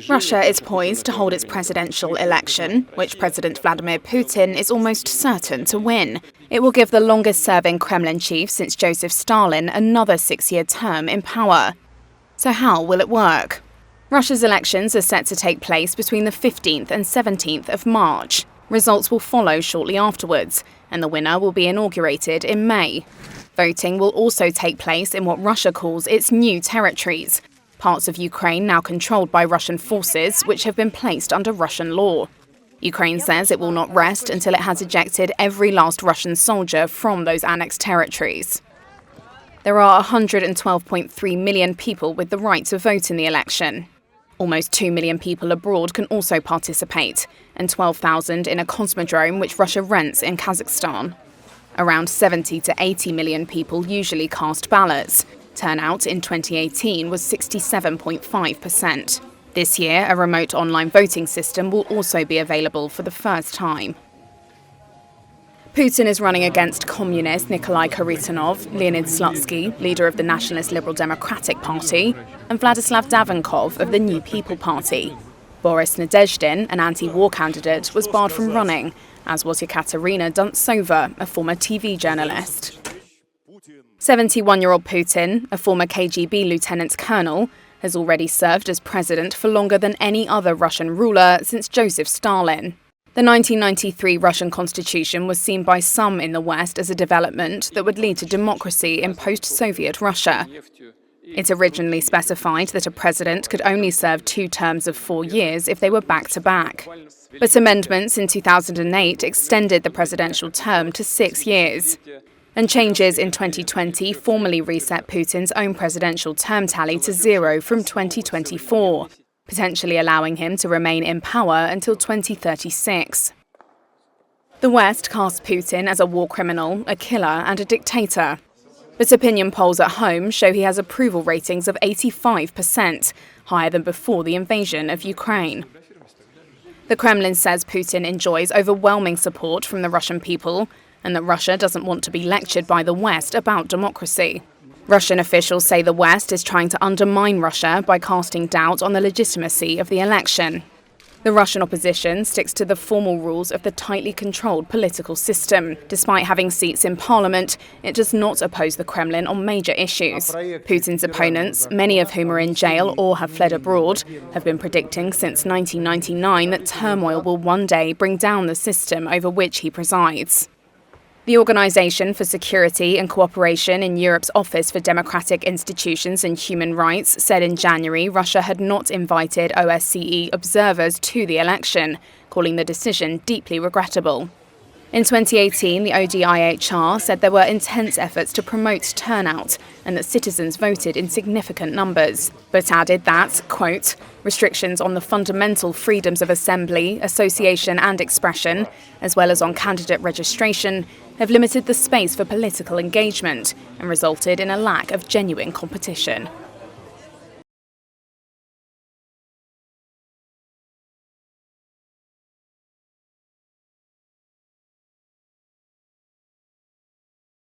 Russia is poised to hold its presidential election, which President Vladimir Putin is almost certain to win. It will give the longest-serving Kremlin chief since Joseph Stalin another 6-year term in power. So how will it work? Russia's elections are set to take place between the 15th and 17th of March. Results will follow shortly afterwards, and the winner will be inaugurated in May. Voting will also take place in what Russia calls its new territories, parts of Ukraine now controlled by Russian forces, which have been placed under Russian law. Ukraine says it will not rest until it has ejected every last Russian soldier from those annexed territories. There are 112.3 million people with the right to vote in the election. Almost 2 million people abroad can also participate, and 12,000 in a cosmodrome which Russia rents in Kazakhstan. Around 70 to 80 million people usually cast ballots. Turnout in 2018 was 67.5%. This year, a remote online voting system will also be available for the first time. Putin is running against communist Nikolai Kharitonov, Leonid Slutsky, leader of the Nationalist Liberal Democratic Party, and Vladislav Davankov of the New People Party. Boris Nadezhdin, an anti-war candidate, was barred from running, as was Yekaterina Duntsova, a former TV journalist. 71-year-old Putin, a former KGB lieutenant colonel, has already served as president for longer than any other Russian ruler since Joseph Stalin. The 1993 Russian constitution was seen by some in the West as a development that would lead to democracy in post-Soviet Russia. It originally specified that a president could only serve 2 terms of 4 years if they were back-to-back. But amendments in 2008 extended the presidential term to 6 years. And changes in 2020 formally reset Putin's own presidential term tally to 0 from 2024, potentially allowing him to remain in power until 2036. The West casts Putin as a war criminal, a killer and a dictator. But opinion polls at home show he has approval ratings of 85%, higher than before the invasion of Ukraine. The Kremlin says Putin enjoys overwhelming support from the Russian people, and that Russia doesn't want to be lectured by the West about democracy. Russian officials say the West is trying to undermine Russia by casting doubt on the legitimacy of the election. The Russian opposition sticks to the formal rules of the tightly controlled political system. Despite having seats in parliament, it does not oppose the Kremlin on major issues. Putin's opponents, many of whom are in jail or have fled abroad, have been predicting since 1999 that turmoil will one day bring down the system over which he presides. The Organisation for Security and Cooperation in Europe's Office for Democratic Institutions and Human Rights said in January Russia had not invited OSCE observers to the election, calling the decision deeply regrettable. In 2018, the ODIHR said there were intense efforts to promote turnout and that citizens voted in significant numbers, but added that, quote, restrictions on the fundamental freedoms of assembly, association and expression, as well as on candidate registration, have limited the space for political engagement and resulted in a lack of genuine competition.